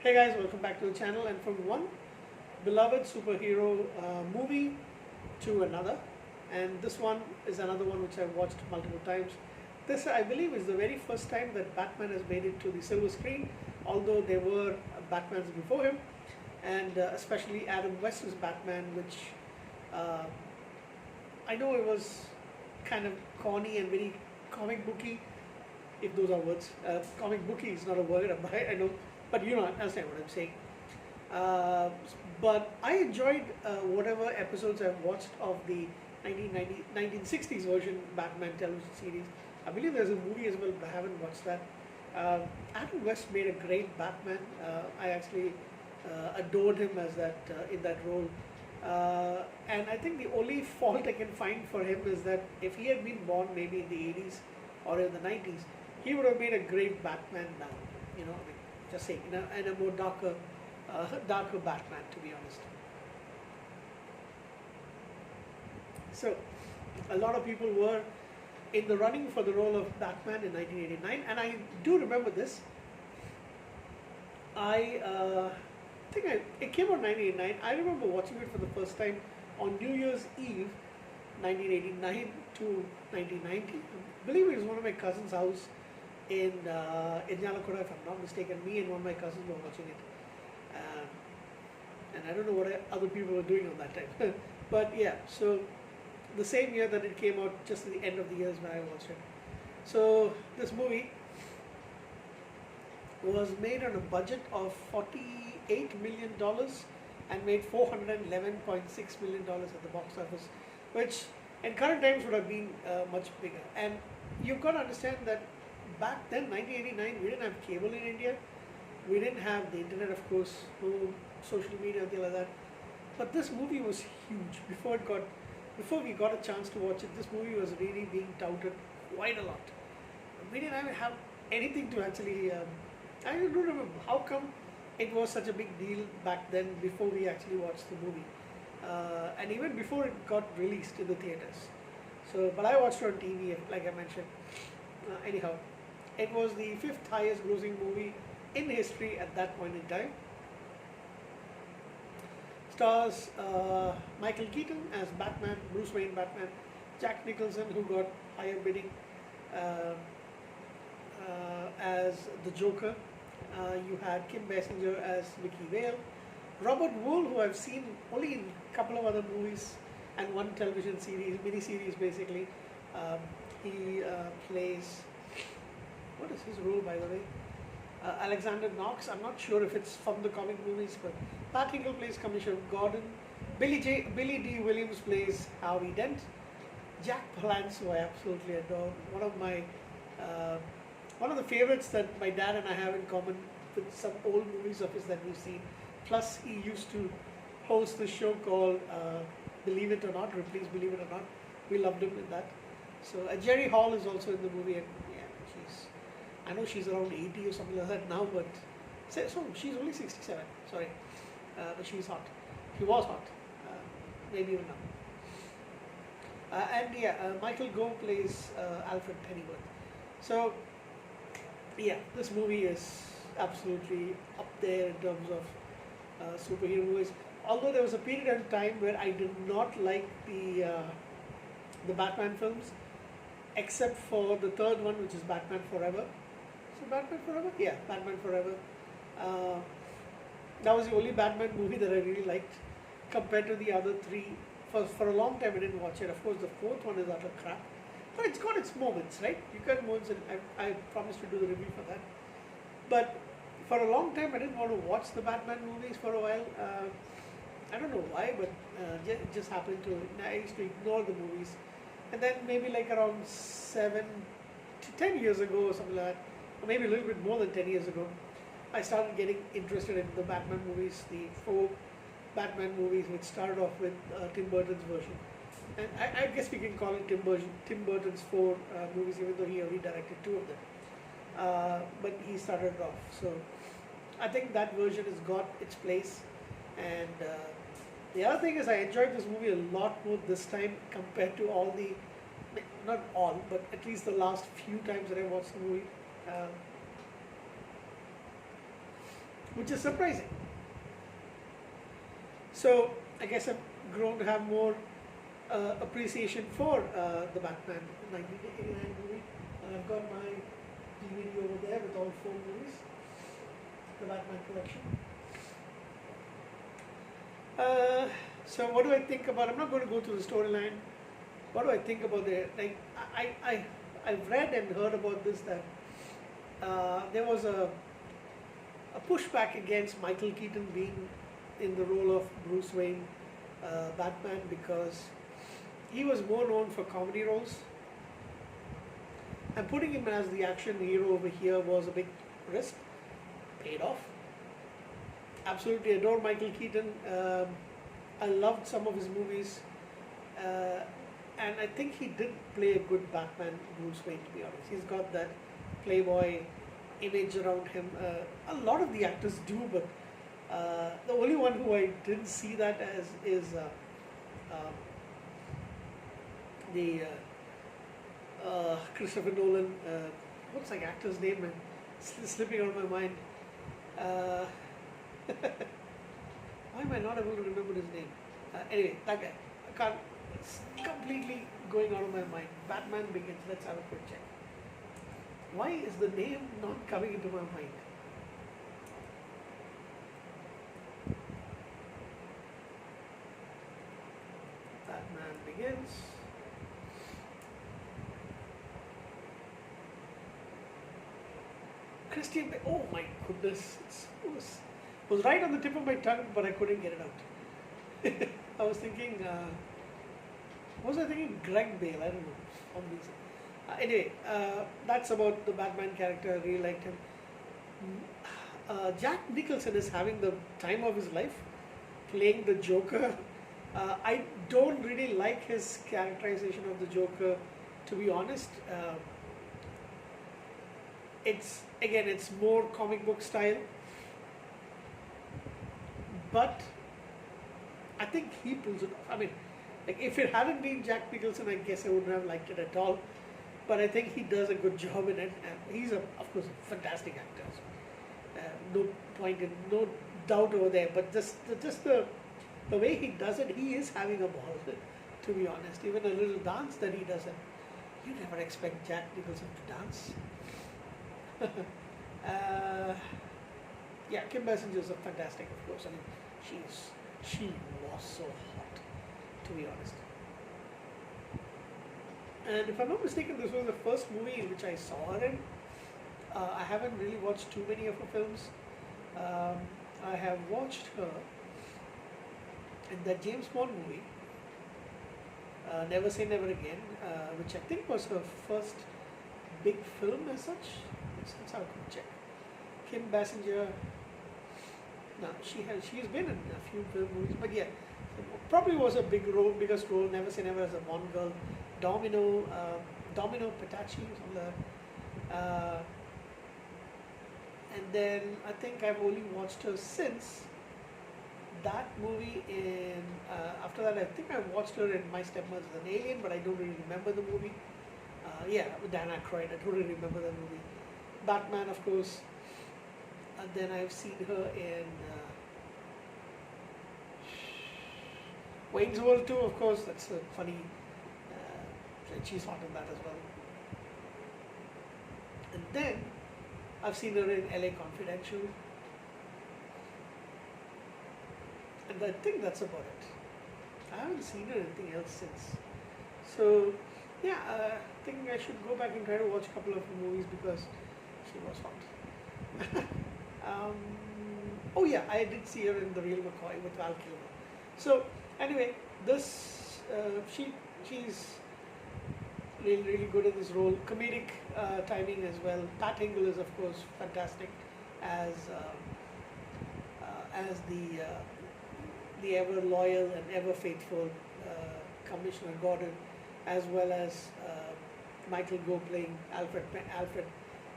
Hey guys, welcome back to the channel. And from one beloved superhero movie to another, and this one is another one which I've watched multiple times. This, I believe, is the very first time that Batman has made it to the silver screen, although there were Batmans before him, and especially Adam West's Batman, which uh, I know it was kind of corny and very comic booky, if those are words. Comic booky is not a word, I know, but you know, understand what I'm saying. Uh, but I enjoyed whatever episodes I've watched of the 1960s version Batman television series. I believe there's a movie as well, but I haven't watched that. Adam West made a great Batman. I actually adored him as that in that role. And I think the only fault I can find for him is that if he had been born maybe in the 80s or in the 90s, he would have made a great Batman now. You know, I mean, just saying, and a more darker Batman, to be honest. So, a lot of people were in the running for the role of Batman in 1989, and I do remember this. I think it came out in 1989. I remember watching it for the first time on New Year's Eve, 1989 to 1990. I believe it was one of my cousin's house in Yalakuda, if I'm not mistaken. Me and one of my cousins were watching it. Um, and I don't know what other people were doing on that time. But yeah, so the same year that it came out, just at the end of the years when I watched it. So this movie was made on a budget of $48 million and made $411.6 million at the box office, which in current times would have been much bigger. And you've got to understand that back then, 1989, we didn't have cable in India. We didn't have the internet, of course, no social media, anything like that. But this movie was huge. Before we got a chance to watch it, this movie was really being touted quite a lot. We didn't even have anything to actually. I don't remember how come it was such a big deal back then before we actually watched the movie, and even before it got released in the theaters. So, but I watched it on TV, like I mentioned. Anyhow, it was the fifth highest grossing movie in history at that point in time. Stars Michael Keaton as Batman, Bruce Wayne Batman, Jack Nicholson, who got higher bidding, uh, as the Joker. You had Kim Basinger as Vicky Vale. Robert Wool, who I've seen only in a couple of other movies and one television series, mini-series basically. He plays, what is his role by the way? Alexander Knox. I'm not sure if it's from the comic movies, but Pat Hingle plays Commissioner Gordon. Billy D. Williams plays Harvey Dent. Jack Palance, who I absolutely adore. Uh, one of the favorites that my dad and I have in common with some old movies of his that we've seen. Plus, he used to host this show called Believe It or Not, Ripley's Believe It or Not. We loved him in that. So Jerry Hall is also in the movie, and yeah, I know she's around 80 or something like that now, but so she's only 67. Sorry, but she's hot. She was hot, maybe even now. And yeah, Michael Gove plays Alfred Pennyworth. So yeah, this movie is absolutely up there in terms of superhero movies. Although there was a period of time where I did not like the Batman films, except for the third one, which is Batman Forever. So Batman Forever, yeah, Batman Forever. Uh, that was the only Batman movie that I really liked compared to the other three. For a long time, I didn't watch it. Of course, the fourth one is utter crap, but it's got its moments, right? You got moments, and I promised to do the review for that. But for a long time, I didn't want to watch the Batman movies for a while. I don't know why, but it just happened to. I used to ignore the movies, and then maybe like around 7 to 10 years ago or something like that, or maybe a little bit more than 10 years ago, I started getting interested in the Batman movies, the four Batman movies, which started off with Tim Burton's version. And I guess we can call it Tim Burton's four movies, even though he only directed two of them. But he started it off. So I think that version has got its place. And the other thing is, I enjoyed this movie a lot more this time compared to all the, not all, but at least the last few times that I watched the movie. which is surprising. So I guess I've grown to have more appreciation for the Batman 1989 movie. And I've got my DVD over there with all four movies, the Batman collection. So what do I think about? I'm not going to go through the storyline. What do I think about the like? I've read and heard about this that there was a pushback against Michael Keaton being in the role of Bruce Wayne, Batman, because he was more known for comedy roles, and putting him as the action hero over here was a big risk. Paid off. Absolutely adore Michael Keaton. I loved some of his movies, and I think he did play a good Batman Bruce Wayne, to be honest. He's got that playboy image around him. A lot of the actors do, but the only one who I didn't see that as is the Christopher Nolan. What's that actor's name? Man? Slipping out of my mind. Why am I not able to remember his name? Anyway, that guy. I can't. It's completely going out of my mind. Batman Begins. Let's have a quick check. Why is the name not coming into my mind? Batman Begins. Christian Bale. Oh my goodness. It was right on the tip of my tongue, but I couldn't get it out. I was thinking, what was I thinking? Greg Bale. I don't know. For some reason. Anyway, that's about the Batman character. I really liked him. Jack Nicholson is having the time of his life playing the Joker. I don't really like his characterization of the Joker, to be honest. It's more comic book style, but I think he pulls it off. I mean, like if it hadn't been Jack Nicholson, I guess I wouldn't have liked it at all. But I think he does a good job in it, and he's of course a fantastic actor. So, no doubt over there. But just the way he does it, he is having a ball. To be honest, even a little dance that he does, you never expect Jack Nicholson to dance. Yeah, Kim Basinger is a fantastic, of course. I mean, she was so hot, to be honest. And if I'm not mistaken, this was the first movie in which I saw her in. I haven't really watched too many of her films. I have watched her in that James Bond movie, Never Say Never Again, which I think was her first big film as such. Let's have a quick check. Kim Basinger. No, she's been in a few film movies, but yeah, probably was a biggest role. Never Say Never as a Bond girl. Domino Petacci, something like that. And then I think I've only watched her since that movie. After that, I think I watched her in My Stepmother is an Alien, but I don't really remember the movie. Yeah, with Dan Aykroyd, I don't really remember the movie. Batman, of course. And then I've seen her in Wayne's World 2, of course. That's a funny. She's hot in that as well. And then I've seen her in LA Confidential. And I think that's about it. I haven't seen her anything else since. So, yeah, I think I should go back and try to watch a couple of her movies because she was hot. Oh yeah, I did see her in The Real McCoy with Val Kilmer. So, anyway, she's really good in this role. Comedic timing as well. Pat Hingle is of course fantastic as the ever loyal and ever faithful Commissioner Gordon, as well as Michael Gough playing Alfred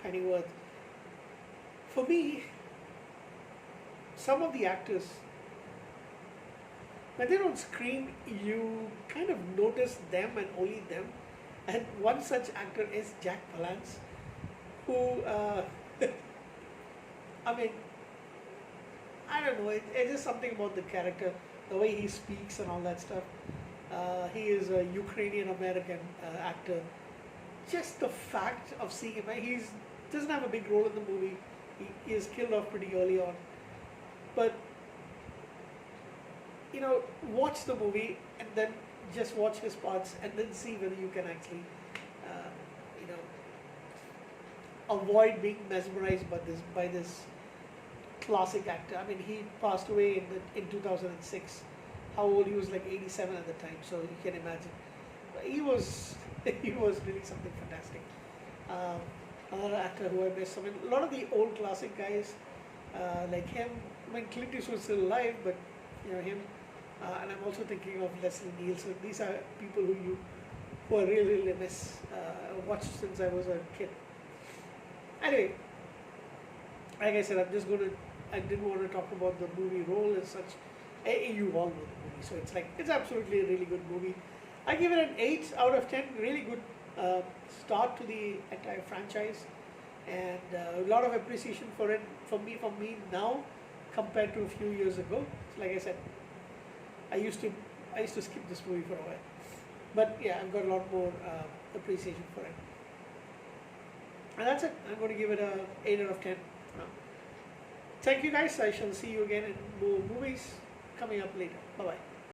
Pennyworth. For me, some of the actors, when they're on screen, you kind of notice them and only them. And one such actor is Jack Palance, who, I mean, don't know. It's just something about the character, the way he speaks and all that stuff. He is a Ukrainian American actor. Just the fact of seeing him, he doesn't have a big role in the movie. He is killed off pretty early on, but watch the movie and then just watch his parts and then see whether you can actually, uh, you know, avoid being mesmerized by this classic actor. I mean, he passed away in 2006. How old? He was like 87 at the time, so you can imagine. He was he was really something fantastic. Um, Another actor who I miss. I mean, a lot of the old classic guys like him. I mean, Clint Eastwood's still alive, but him. And I'm also thinking of Leslie Nielsen. These are people who I really, really miss. Watched since I was a kid. Anyway, like I said, I didn't want to talk about the movie role as such. You all know the movie, so it's absolutely a really good movie. I give it an 8 out of 10. Really good start to the entire franchise, and a lot of appreciation for it from me now compared to a few years ago. So like I said, I used to skip this movie for a while, but yeah, I've got a lot more appreciation for it. And that's it. I'm going to give it a 8 out of 10. Thank you guys. I shall see you again in more movies coming up later. Bye bye.